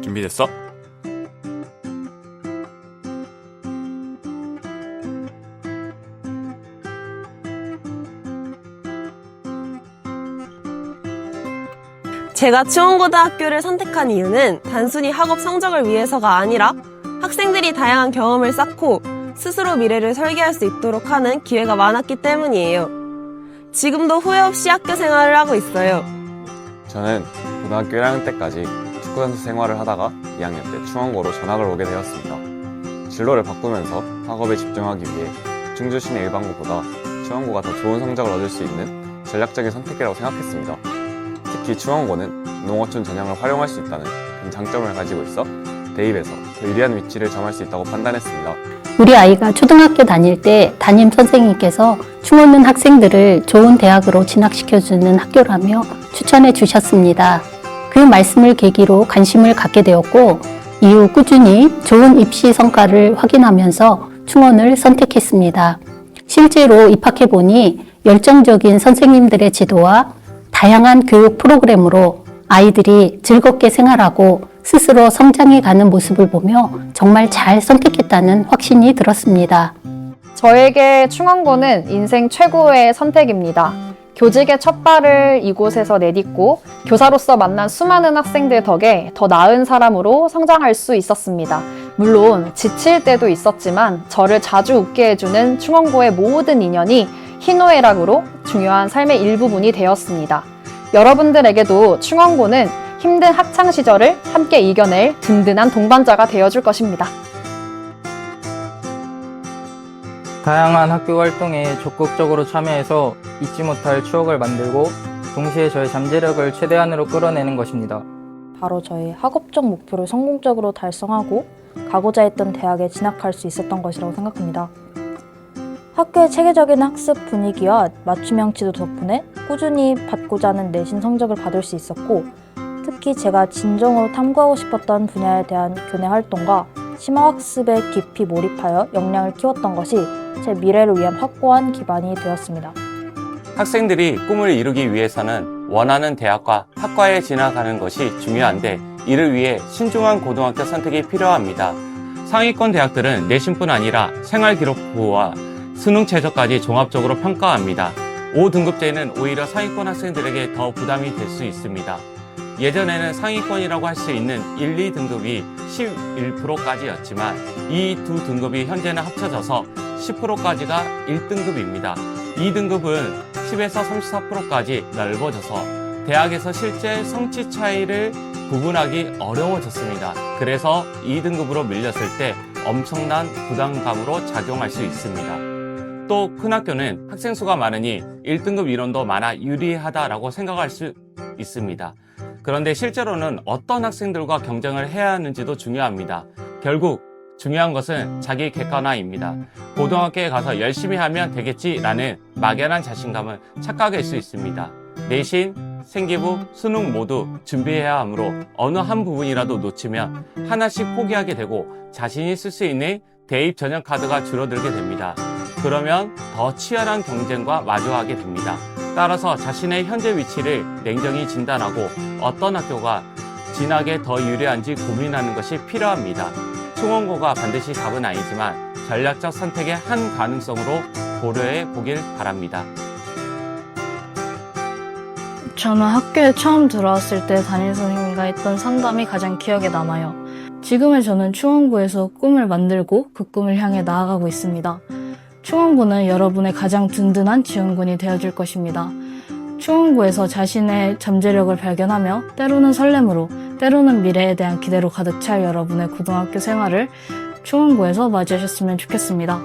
준비됐어? 제가 추원고등학교를 선택한 이유는 단순히 학업 성적을 위해서가 아니라 학생들이 다양한 경험을 쌓고 스스로 미래를 설계할 수 있도록 하는 기회가 많았기 때문이에요. 지금도 후회 없이 학교 생활을 하고 있어요. 저는 고등학교 1학년 때까지 축구선수 생활을 하다가 2학년 때 충원고로 전학을 오게 되었습니다. 진로를 바꾸면서 학업에 집중하기 위해 충주 시내 일반고보다 충원고가 더 좋은 성적을 얻을 수 있는 전략적인 선택이라고 생각했습니다. 특히 충원고는 농어촌 전형을 활용할 수 있다는 큰 장점을 가지고 있어 대입에서 더 유리한 위치를 점할 수 있다고 판단했습니다. 우리 아이가 초등학교 다닐 때 담임 선생님께서 충원는 학생들을 좋은 대학으로 진학시켜주는 학교라며 추천해 주셨습니다. 그 말씀을 계기로 관심을 갖게 되었고 이후 꾸준히 좋은 입시 성과를 확인하면서 충원을 선택했습니다. 실제로 입학해보니 열정적인 선생님들의 지도와 다양한 교육 프로그램으로 아이들이 즐겁게 생활하고 스스로 성장해가는 모습을 보며 정말 잘 선택했다는 확신이 들었습니다. 저에게 충원고는 인생 최고의 선택입니다. 교직의 첫 발을 이곳에서 내딛고 교사로서 만난 수많은 학생들 덕에 더 나은 사람으로 성장할 수 있었습니다. 물론 지칠 때도 있었지만 저를 자주 웃게 해주는 충원고의 모든 인연이 희노애락으로 중요한 삶의 일부분이 되었습니다. 여러분들에게도 충원고는 힘든 학창 시절을 함께 이겨낼 든든한 동반자가 되어줄 것입니다. 다양한 학교 활동에 적극적으로 참여해서 잊지 못할 추억을 만들고 동시에 저의 잠재력을 최대한으로 끌어내는 것입니다. 바로 저의 학업적 목표를 성공적으로 달성하고 가고자 했던 대학에 진학할 수 있었던 것이라고 생각합니다. 학교의 체계적인 학습 분위기와 맞춤형 지도 덕분에 꾸준히 받고자 하는 내신 성적을 받을 수 있었고 특히 제가 진정으로 탐구하고 싶었던 분야에 대한 교내 활동과 심화학습에 깊이 몰입하여 역량을 키웠던 것이 제 미래를 위한 확고한 기반이 되었습니다. 학생들이 꿈을 이루기 위해서는 원하는 대학과 학과에 진학하는 것이 중요한데 이를 위해 신중한 고등학교 선택이 필요합니다. 상위권 대학들은 내신뿐 아니라 생활기록부와 수능 최저까지 종합적으로 평가합니다. 5등급제는 오히려 상위권 학생들에게 더 부담이 될 수 있습니다. 예전에는 상위권이라고 할 수 있는 1, 2등급이 11%까지였지만 이 두 등급이 현재는 합쳐져서 10%까지가 1등급입니다. 2등급은 10에서 34%까지 넓어져서 대학에서 실제 성취 차이를 구분하기 어려워졌습니다. 그래서 2등급으로 밀렸을 때 엄청난 부담감으로 작용할 수 있습니다. 또 큰 학교는 학생 수가 많으니 1등급 인원도 많아 유리하다라고 생각할 수 있습니다. 그런데 실제로는 어떤 학생들과 경쟁을 해야 하는지도 중요합니다. 결국 중요한 것은 자기 객관화입니다. 고등학교에 가서 열심히 하면 되겠지라는 막연한 자신감은 착각일 수 있습니다. 내신, 생기부, 수능 모두 준비해야 하므로 어느 한 부분이라도 놓치면 하나씩 포기하게 되고 자신이 쓸 수 있는 대입 전형 카드가 줄어들게 됩니다. 그러면 더 치열한 경쟁과 마주하게 됩니다. 따라서 자신의 현재 위치를 냉정히 진단하고 어떤 학교가 진학에 더 유리한지 고민하는 것이 필요합니다. 충원고가 반드시 답은 아니지만 전략적 선택의 한 가능성으로 고려해 보길 바랍니다. 저는 학교에 처음 들어왔을 때 담임 선생님과 했던 상담이 가장 기억에 남아요. 지금의 저는 충원고에서 꿈을 만들고 그 꿈을 향해 나아가고 있습니다. 충원고는 여러분의 가장 든든한 지원군이 되어줄 것입니다. 충원고에서 자신의 잠재력을 발견하며 때로는 설렘으로, 때로는 미래에 대한 기대로 가득 찰 여러분의 고등학교 생활을 충원고에서 맞이하셨으면 좋겠습니다.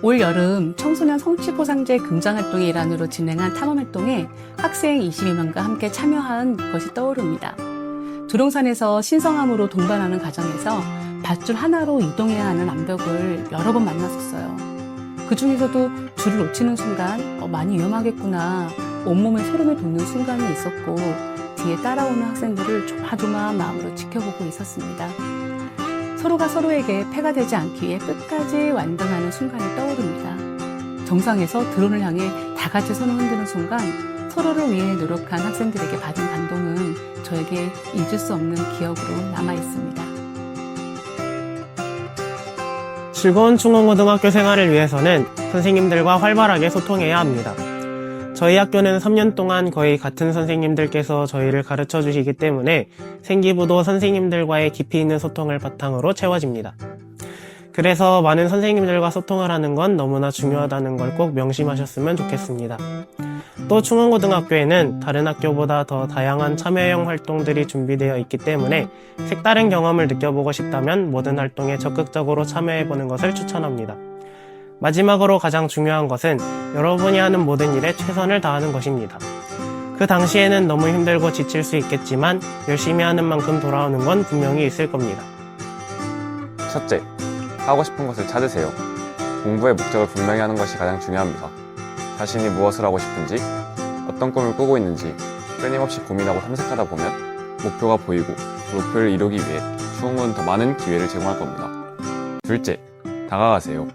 올 여름 청소년 성취보상제 금장활동의 일환으로 진행한 탐험활동에 학생 22명과 함께 참여한 것이 떠오릅니다. 두룡산에서 신성함으로 동반하는 과정에서 밧줄 하나로 이동해야 하는 암벽을 여러 번 만났었어요. 그 중에서도 줄을 놓치는 순간 많이 위험하겠구나, 온몸에 소름이 돋는 순간이 있었고 뒤에 따라오는 학생들을 조마조마한 마음으로 지켜보고 있었습니다. 서로가 서로에게 패가 되지 않기 위해 끝까지 완등하는 순간이 떠오릅니다. 정상에서 드론을 향해 다 같이 손을 흔드는 순간 서로를 위해 노력한 학생들에게 받은 감동은 저에게 잊을 수 없는 기억으로 남아 있습니다. 즐거운 충원고등학교 생활을 위해서는 선생님들과 활발하게 소통해야 합니다. 저희 학교는 3년 동안 거의 같은 선생님들께서 저희를 가르쳐 주시기 때문에 생기부도 선생님들과의 깊이 있는 소통을 바탕으로 채워집니다. 그래서 많은 선생님들과 소통을 하는 건 너무나 중요하다는 걸 꼭 명심하셨으면 좋겠습니다. 또 충원고등학교에는 다른 학교보다 더 다양한 참여형 활동들이 준비되어 있기 때문에 색다른 경험을 느껴보고 싶다면 모든 활동에 적극적으로 참여해보는 것을 추천합니다. 마지막으로 가장 중요한 것은 여러분이 하는 모든 일에 최선을 다하는 것입니다. 그 당시에는 너무 힘들고 지칠 수 있겠지만 열심히 하는 만큼 돌아오는 건 분명히 있을 겁니다. 첫째, 하고 싶은 것을 찾으세요. 공부의 목적을 분명히 하는 것이 가장 중요합니다. 자신이 무엇을 하고 싶은지, 어떤 꿈을 꾸고 있는지 끊임없이 고민하고 탐색하다 보면 목표가 보이고 그 목표를 이루기 위해 충원고는 더 많은 기회를 제공할 겁니다. 둘째, 다가가세요.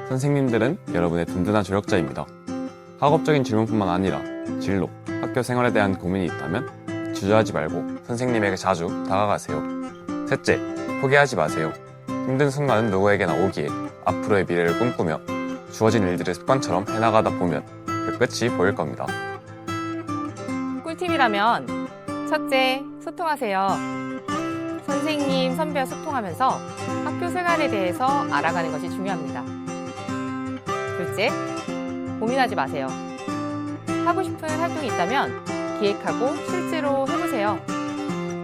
선생님들은 여러분의 든든한 조력자입니다. 학업적인 질문뿐만 아니라 진로, 학교 생활에 대한 고민이 있다면 주저하지 말고 선생님에게 자주 다가가세요. 셋째, 포기하지 마세요. 힘든 순간은 누구에게나 오기에 앞으로의 미래를 꿈꾸며 주어진 일들을 습관처럼 해나가다 보면 그 끝이 보일 겁니다. 꿀팁이라면 첫째, 소통하세요. 선생님, 선배와 소통하면서 학교 생활에 대해서 알아가는 것이 중요합니다. 둘째, 고민하지 마세요. 하고 싶은 활동이 있다면 기획하고 실제로 해보세요.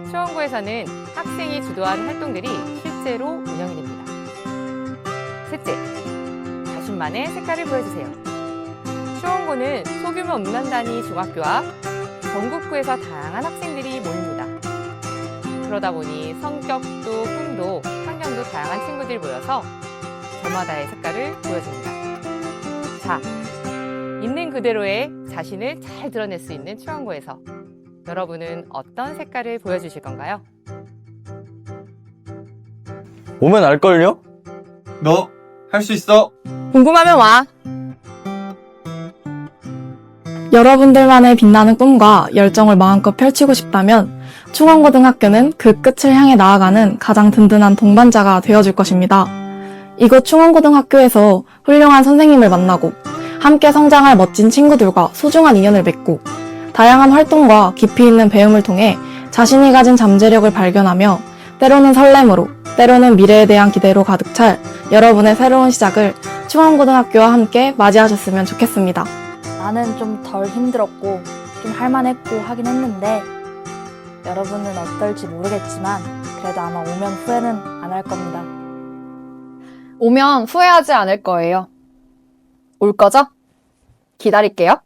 충원고에서는 학생이 주도한 활동들이 실제로 운영이 됩니다. 셋째, 자신만의 색깔을 보여주세요. 충원고는 소규모 음란단위 중학교와 전국구에서 다양한 학생들이 모입니다. 그러다 보니 성격도 꿈도 환경도 다양한 친구들이 모여서 저마다의 색깔을 보여줍니다. 자, 있는 그대로의 자신을 잘 드러낼 수 있는 충원고에서 여러분은 어떤 색깔을 보여주실 건가요? 오면 알걸요? 너 할 수 있어! 궁금하면 와! 여러분들만의 빛나는 꿈과 열정을 마음껏 펼치고 싶다면 충원고등학교는 그 끝을 향해 나아가는 가장 든든한 동반자가 되어줄 것입니다. 이곳 충원고등학교에서 훌륭한 선생님을 만나고 함께 성장할 멋진 친구들과 소중한 인연을 맺고 다양한 활동과 깊이 있는 배움을 통해 자신이 가진 잠재력을 발견하며 때로는 설렘으로 때로는 미래에 대한 기대로 가득 찰 여러분의 새로운 시작을 충원고등학교와 함께 맞이하셨으면 좋겠습니다. 나는 좀 덜 힘들었고 좀 할만했고 하긴 했는데 여러분은 어떨지 모르겠지만 그래도 아마 오면 후회는 안 할 겁니다. 오면 후회하지 않을 거예요. 올 거죠? 기다릴게요.